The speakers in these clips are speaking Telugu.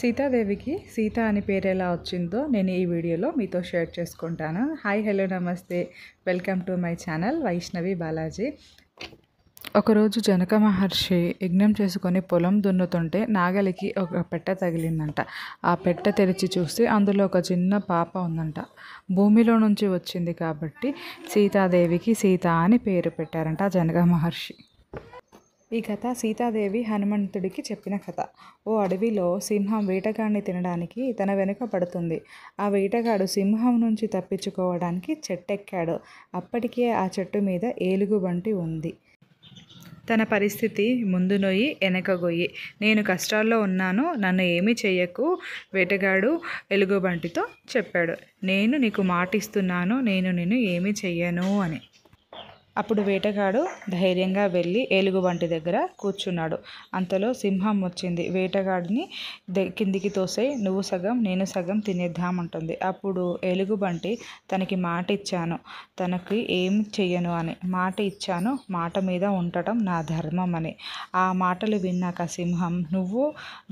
సీతాదేవికి సీత అని పేరు ఎలా వచ్చిందో నేను ఈ వీడియోలో మీతో షేర్ చేసుకుంటాను. హాయ్, హలో, నమస్తే, welcome to my channel Vaishnavi Balaji. ఒకరోజు జనక మహర్షి యజ్ఞం చేసుకొని పొలం దున్నుతుంటే నాగలికి ఒక పెట్టె తగిలిందంట. ఆ పెట్టె తెరిచి చూస్తే అందులో ఒక చిన్న పాప ఉందంట. భూమిలో నుంచి వచ్చింది కాబట్టి సీతాదేవికి సీత అని పేరు పెట్టారంట జనక మహర్షి. ఈ కథ సీతాదేవి హనుమంతుడికి చెప్పిన కథ. ఓ అడవిలో సింహం వేటగాడిని తినడానికి తన వెనుక పడుతుంది. ఆ వేటగాడు సింహం నుంచి తప్పించుకోవడానికి చెట్టెక్కాడు. అప్పటికే ఆ చెట్టు మీద ఏలుగుబంటి ఉంది. తన పరిస్థితి ముందు నొయ్యి వెనక గొయ్యి. నేను కష్టాల్లో ఉన్నాను, నన్ను ఏమీ చెయ్యకు, వేటగాడు ఎలుగుబంటితో చెప్పాడు. నేను నీకు మాటిస్తున్నాను, నేను నిన్ను ఏమీ చెయ్యను అని. అప్పుడు వేటగాడు ధైర్యంగా వెళ్ళి ఏలుగుబంటి దగ్గర కూర్చున్నాడు. అంతలో సింహం వచ్చింది. వేటగాడిని కిందికి తోసేయ్, నువ్వు సగం నేను సగం తినేద్దామంటుంది. అప్పుడు ఏలుగుబంటి తనకి మాట ఇచ్చాను, తనకి ఏం చెయ్యను అని మాట ఇచ్చాను, మాట మీద ఉండటం నా ధర్మం అని. ఆ మాటలు విన్నాక సింహం, నువ్వు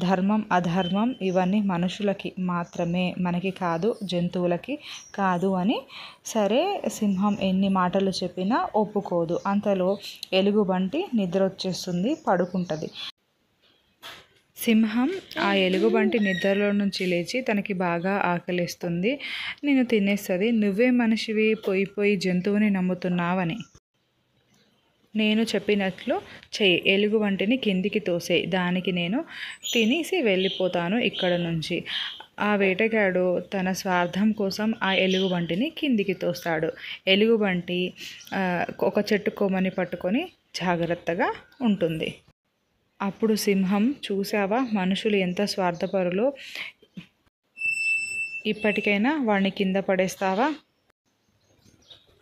ధర్మం అధర్మం ఇవన్నీ మనుషులకి మాత్రమే, మనకి కాదు, జంతువులకి కాదు అని. సరే, సింహం ఎన్ని మాటలు చెప్పినా ఒప్పుకోదు. అంతలో ఎలుగుబంటి నిద్ర వచ్చేస్తుంది, పడుకుంటుంది. సింహం ఆ ఎలుగుబంటి నిద్రలో నుంచి లేచి తనకి బాగా ఆకలిస్తుంది, నేను తినేస్తుంది, నువ్వే మనిషివి, పోయి జంతువుని నమ్ముతున్నావని. నేను చెప్పినట్లు చెయ్యి, ఎలుగుబంటిని కిందికి తోసేయి, దానికి నేను తినేసి వెళ్ళిపోతాను ఇక్కడ నుంచి. ఆ వేటగాడు తన స్వార్థం కోసం ఆ ఎలుగుబంటిని కిందికి తోస్తాడు. ఎలుగుబంటి ఒక చెట్టు కొమ్మని పట్టుకొని జాగ్రత్తగా ఉంటుంది. అప్పుడు సింహం, చూసావా మనుషులు ఎంత స్వార్థపరులో, ఇప్పటికైనా వాడిని కింద పడేస్తావా?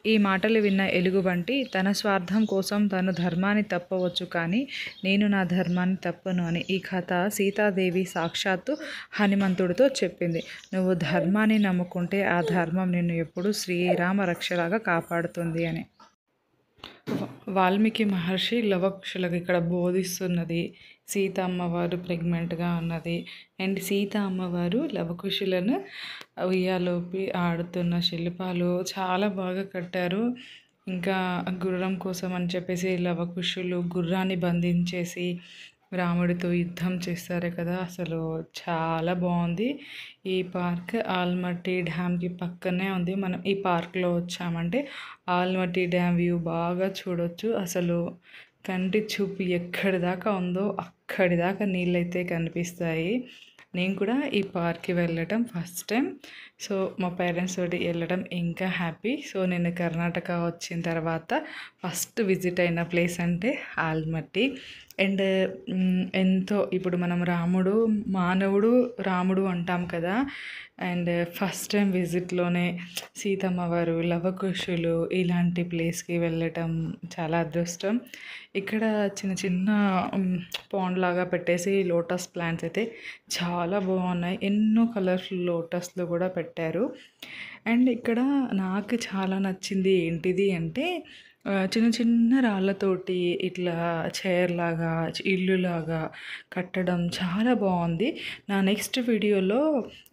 ఈ మాటలు విన్న ఎలుగుబంటి తన స్వార్థం కోసం తను ధర్మాన్ని తప్పవచ్చు, కానీ నేను నా ధర్మాన్ని తప్పను అని. ఈ కథ సీతాదేవి సాక్షాత్తు హనుమంతుడితో చెప్పింది. నువ్వు ధర్మాన్ని నమ్ముకుంటే ఆ ధర్మం నిన్ను ఎప్పుడూ శ్రీరామ రక్షలాగా కాపాడుతుంది అని. వాల్మీకి మహర్షి లవకుశులకు ఇక్కడ బోధిస్తున్నది. సీత అమ్మవారు ప్రెగ్నెంట్గా ఉన్నది అండ్ సీత అమ్మవారు లవకుశులను ఉయ్యాలోపి ఆడుతున్న శిల్పాలు చాలా బాగా కట్టారు. ఇంకా గుర్రం కోసం అని చెప్పేసి లవకుశులు గుర్రాన్ని బంధించేసి రాముడితో యుద్ధం చేస్తారు కదా, అసలు చాలా బాగుంది. ఈ పార్క్ ఆల్మట్టి డ్యామ్కి పక్కనే ఉంది. మనం ఈ పార్క్లో వచ్చామంటే ఆల్మట్టి డ్యామ్ వ్యూ బాగా చూడొచ్చు. అసలు కంటి చూపు ఎక్కడి దాకా ఉందో అక్కడి దాకా నీళ్ళైతే కనిపిస్తాయి. నేను కూడా ఈ పార్క్కి వెళ్ళటం ఫస్ట్ టైం. సో మా పేరెంట్స్ తోటి వెళ్ళడం ఇంకా హ్యాపీ. సో నేను కర్ణాటక వచ్చిన తర్వాత ఫస్ట్ విజిట్ అయిన ప్లేస్ అంటే ఆల్మట్టి. అండ్ ఎంతో ఇప్పుడు మనం మానవుడు రాముడు అంటాం కదా, అండ్ ఫస్ట్ టైం విజిట్లోనే సీతమ్మ వారు లవకుశులు ఇలాంటి ప్లేస్కి వెళ్ళటం చాలా అదృష్టం. ఇక్కడ చిన్న చిన్న పాండ్ లాగా పెట్టేసి లోటస్ ప్లాంట్స్ అయితే చాలా బాగున్నాయి. ఎన్నో కలర్ఫుల్ లోటస్లు కూడా పెట్టారు. అండ్ ఇక్కడ నాకు చాలా నచ్చింది ఏంటిది అంటే చిన్న చిన్న రాళ్ళతోటి ఇట్లా చైర్ లాగా ఇల్లులాగా కట్టడం చాలా బాగుంది. నా నెక్స్ట్ వీడియోలో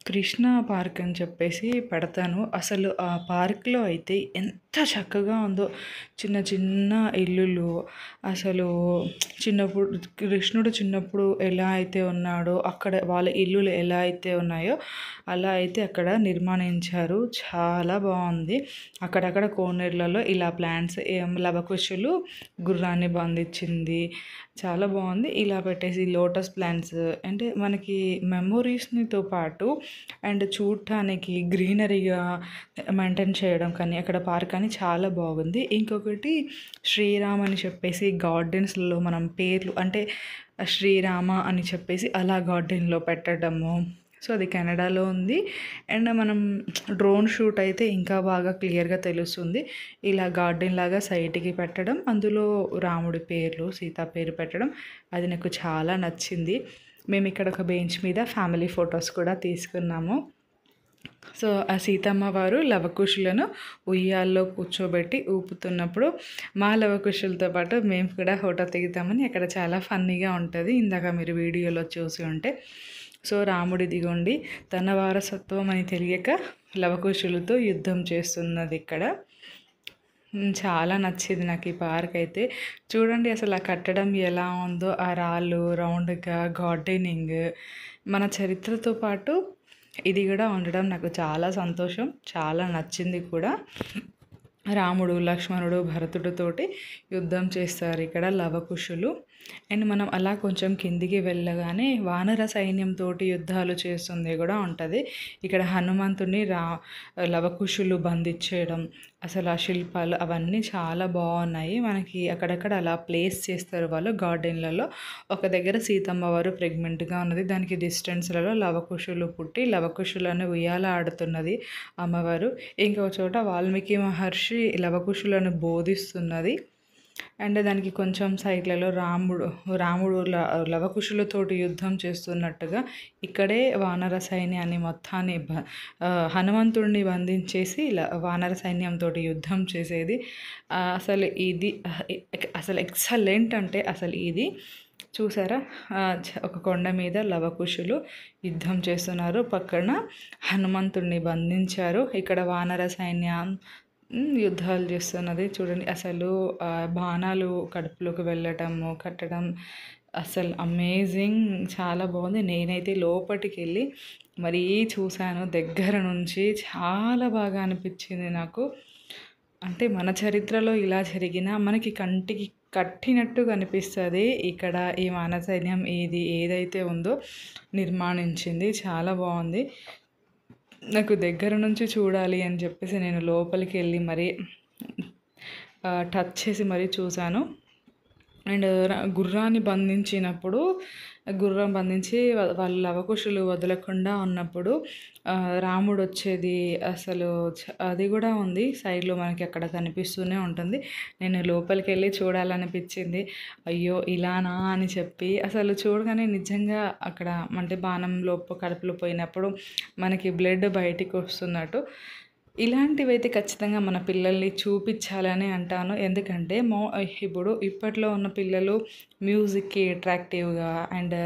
కృష్ణ పార్క్ అని చెప్పేసి పెడతాను. అసలు ఆ పార్క్లో అయితే ఎంత చక్కగా ఉందో, చిన్న చిన్న ఇల్లులు. అసలు కృష్ణుడు చిన్నప్పుడు ఎలా అయితే ఉన్నాడో అక్కడ వాళ్ళ ఇల్లులు ఎలా అయితే ఉన్నాయో అలా అయితే అక్కడ నిర్మాణించారు. చాలా బాగుంది. అక్కడక్కడ కోనేర్లలో ఇలా ప్లాంట్స్ లవకుశులు గుర్రాన్ని బంధించింది చాలా బాగుంది. ఇలా పెట్టేసి లోటస్ ప్లాంట్స్ అంటే మనకి మెమొరీస్నితో పాటు అండ్ చూడటానికి గ్రీనరీగా మెయింటైన్ చేయడం కానీ అక్కడ పార్క్ కానీ చాలా బాగుంది. ఇంకొకటి శ్రీరామ్ అని చెప్పేసి గార్డెన్స్లో మనం పేర్లు అంటే శ్రీరామ అని చెప్పేసి అలా గార్డెన్లో పెట్టడము. సో అది కెనడాలో ఉంది. అండ్ మనం డ్రోన్ షూట్ అయితే ఇంకా బాగా క్లియర్గా తెలుస్తుంది. ఇలా గార్డెన్ లాగా సైడ్కి పెట్టడం, అందులో రాముడి పేర్లు సీత పేరు పెట్టడం, అది నాకు చాలా నచ్చింది. మేము ఇక్కడ ఒక బెంచ్ మీద ఫ్యామిలీ ఫొటోస్ కూడా తీసుకున్నాము. సో ఆ సీతమ్మ వారు లవకుశులను ఉయ్యాల్లో కూర్చోబెట్టి ఊపుతున్నప్పుడు మా లవకుశులతో పాటు మేము కూడా ఫోటో దిగుతామని అక్కడ చాలా ఫన్నీగా ఉంటుంది. ఇందాక మీరు వీడియోలో చూసి ఉంటే. సో రాముడి దిగొండి తన వారసత్వం అని తెలియక లవకుశులతో యుద్ధం చేస్తున్నది ఇక్కడ. చాలా నచ్చింది నాకు ఈ పార్క్ అయితే. చూడండి అసలు ఆ కట్టడం ఎలా ఉందో, ఆ రాళ్ళు రౌండ్గా గార్డెనింగ్, మన చరిత్రతో పాటు ఇది కూడా ఉండడం నాకు చాలా సంతోషం, చాలా నచ్చింది కూడా. రాముడు లక్ష్మణుడు భరతుడితోటి యుద్ధం చేస్తారు ఇక్కడ లవకుశులు. అండ్ మనం అలా కొంచెం కిందికి వెళ్ళగానే వానర సైన్యంతో యుద్ధాలు చేస్తుంది కూడా ఉంటుంది. ఇక్కడ హనుమంతుని లవకుశులు బంధించేయడం, అసలు ఆ శిల్పాలు అవన్నీ చాలా బాగున్నాయి. మనకి అక్కడక్కడ అలా ప్లేస్ చేస్తారు వాళ్ళు గార్డెన్లలో. ఒక దగ్గర సీతమ్మ వారు ప్రెగ్నెంట్గా ఉన్నది, దానికి డిస్టెన్స్లలో లవకుశులు పుట్టి లవకుశులను ఉయ్యాల ఆడుతున్నది అమ్మవారు. ఇంకో చోట వాల్మీకి మహర్షి లవకుశులను బోధిస్తున్నది. అండ్ దానికి కొంచెం సైడ్లలో రాముడు లవకుశులతోటి యుద్ధం చేస్తున్నట్టుగా ఇక్కడే వానర సైన్యాన్ని మొత్తాన్ని హనుమంతుడిని బంధించేసి వానర సైన్యంతో యుద్ధం చేసేది. అసలు ఇది అసలు ఎక్సలెంట్ అంటే అసలు ఇది చూసారా, ఒక కొండ మీద లవకుశులు యుద్ధం చేస్తున్నారు, పక్కన హనుమంతుడిని బంధించారు, ఇక్కడ వానర సైన్యం యుద్ధాలు చేస్తున్నది. చూడండి అసలు బాణాలు కడుపులోకి వెళ్ళటము కట్టడం అసలు అమేజింగ్, చాలా బాగుంది. నేనైతే లోపలికి వెళ్ళి మరీ చూశాను దగ్గర నుంచి, చాలా బాగా అనిపించింది నాకు. అంటే మన చరిత్రలో ఇలా జరిగినా మనకి కంటికి కట్టినట్టు కనిపిస్తుంది. ఇక్కడ ఈ వానర సైన్యం ఏదైతే ఉందో నిర్మాణించింది, చాలా బాగుంది. నాకు దగ్గర నుంచి చూడాలి అని చెప్పేసి నేను లోపలికి వెళ్ళి మరీ టచ్ చేసి మరీ చూశాను. అండ్ గుర్రాన్ని బంధించినప్పుడు గుర్రం బంధించి వాళ్ళు లవకుశులు వదలకుండా ఉన్నప్పుడు రాముడు వచ్చేది అసలు అది కూడా ఉంది సైడ్లో మనకి అక్కడ కనిపిస్తూనే ఉంటుంది. నేను లోపలికి వెళ్ళి చూడాలనిపించింది. అయ్యో ఇలానా అని చెప్పి అసలు చూడగానే నిజంగా అక్కడ అంటే బాణం కడుపులో పోయినప్పుడు మనకి బ్లడ్ బయటికి వస్తున్నట్టు ఇలాంటివైతే ఖచ్చితంగా మన పిల్లల్ని చూపించాలని అంటాను. ఎందుకంటే ఇప్పుడు ఇప్పట్లో ఉన్న పిల్లలు మ్యూజిక్కి అట్రాక్టివ్గా అండ్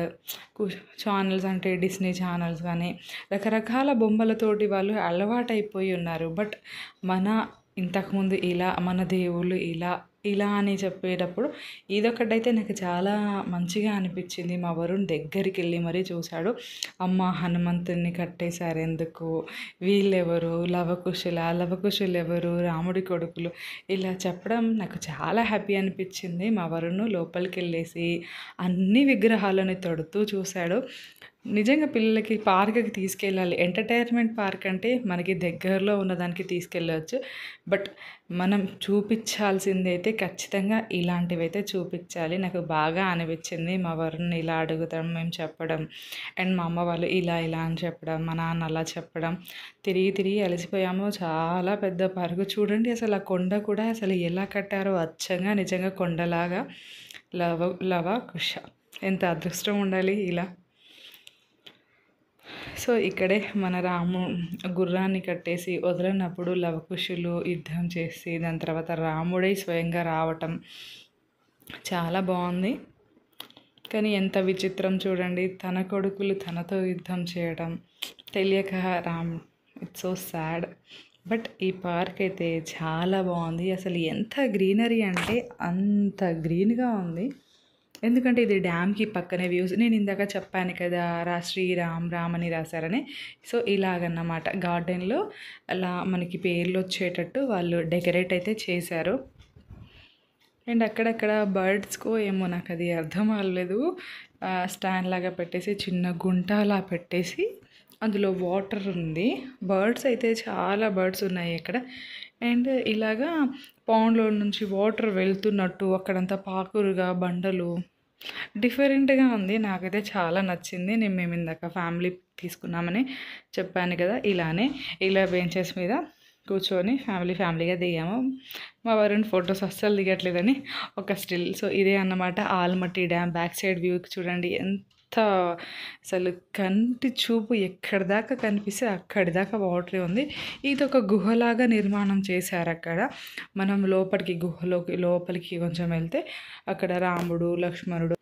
ఛానల్స్ అంటే డిస్నీ ఛానల్స్ కానీ రకరకాల బొమ్మలతోటి వాళ్ళు అలవాటైపోయి ఉన్నారు. బట్ ఇంతకుముందు ఇలా మన దేవుళ్ళు ఇలా అని చెప్పేటప్పుడు ఇదొకటైతే నాకు చాలా మంచిగా అనిపించింది. మా వరుణ్ దగ్గరికి వెళ్ళి మరీ చూశాడు. అమ్మ హనుమంతుని కట్టేశారు ఎందుకు, వీళ్ళెవరు, లవకుశులు ఎవరు, రాముడి కొడుకులు, ఇలా చెప్పడం నాకు చాలా హ్యాపీ అనిపించింది. మా వరుణ్ లోపలికి వెళ్ళేసి అన్ని విగ్రహాలను తొడుతూ చూశాడు. నిజంగా పిల్లలకి పార్క్కి తీసుకెళ్ళాలి. ఎంటర్టైన్మెంట్ పార్క్ అంటే మనకి దగ్గరలో ఉన్నదానికి తీసుకెళ్ళవచ్చు. బట్ మనం చూపించాల్సింది అయితే ఖచ్చితంగా ఇలాంటివైతే చూపించాలి. నాకు బాగా అనిపించింది. మా వరుణ్ ఇలా అడుగుతాం మేము చెప్పడం, అండ్ మా అమ్మ వాళ్ళు ఇలా అని చెప్పడం, మా నాన్న అలా చెప్పడం, తిరిగి అలసిపోయాము. చాలా పెద్ద పార్కు చూడండి. అసలు ఆ కొండ కూడా అసలు ఎలా కట్టారో అచ్చంగా నిజంగా కొండలాగా. లవకుశ ఎంత అదృష్టం ఉండాలి ఇలా. సో ఇక్కడే మన గుర్రాన్ని కట్టేసి వదలనప్పుడు లవకుశులు యుద్ధం చేసి దాని తర్వాత రాముడే స్వయంగా రావటం చాలా బాగుంది. కానీ ఎంత విచిత్రం చూడండి, తన కొడుకులు తనతో యుద్ధం చేయడం తెలియక ఇట్స్ సో సాడ్. బట్ ఈ పార్క్ అయితే చాలా బాగుంది. అసలు ఎంత గ్రీనరీ అంటే అంత గ్రీన్గా ఉంది. ఎందుకంటే ఇది డ్యామ్కి పక్కనే వ్యూస్. నేను ఇందాక చెప్పాను కదా రామ్ అని రాశారని. సో ఇలాగన్నమాట గార్డెన్లో అలా మనకి పేర్లు వచ్చేటట్టు వాళ్ళు డెకరేట్ అయితే చేశారు. అండ్ అక్కడక్కడ బర్డ్స్కో ఏమో నాకు అది అర్థం అవ్వలేదు, స్టాండ్ లాగా పెట్టేసి చిన్న గుంట అలా పెట్టేసి అందులో వాటర్ ఉంది. బర్డ్స్ అయితే చాలా బర్డ్స్ ఉన్నాయి ఇక్కడ. అండ్ ఇలాగా పౌండ్లో నుంచి వాటర్ వెళ్తున్నట్టు అక్కడంతా పాకురుగా బండలు డిఫరెంట్గా ఉంది. నాకైతే చాలా నచ్చింది. మేము ఇందాక ఫ్యామిలీ తీసుకున్నామని చెప్పాను కదా, ఇలా బెంచెస్ మీద కూర్చొని ఫ్యామిలీగా దిగాము. మా వరుణ్ ఫొటోస్ అస్సలు దిగట్లేదని ఒక స్టిల్. సో ఇదే అన్నమాట Almatti dam back side view చూడండి ఎంత అసలు కంటి చూపు ఎక్కడి దాకా కనిపిస్తే అక్కడి దాకా వాటరే ఉంది. ఇది ఒక గుహలాగా నిర్మాణం చేశారు అక్కడ. మనం లోపలికి కొంచెం వెళ్తే అక్కడ రాముడు, లక్ష్మణుడు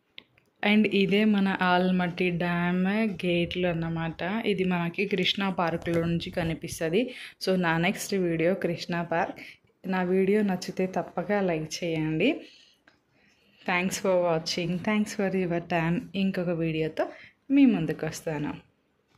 అండ్ ఇదే మన ఆల్మట్టి డ్యామ్ గేట్లు అన్నమాట. ఇది మనకి కృష్ణా పార్క్లో నుంచి కనిపిస్తుంది. సో నా నెక్స్ట్ వీడియో కృష్ణా పార్క్. నా వీడియో నచ్చితే తప్పక లైక్ చేయండి. Thanks for watching. Thanks for your time. ఇంకొక వీడియోతో మీ ముందుకు వస్తాను.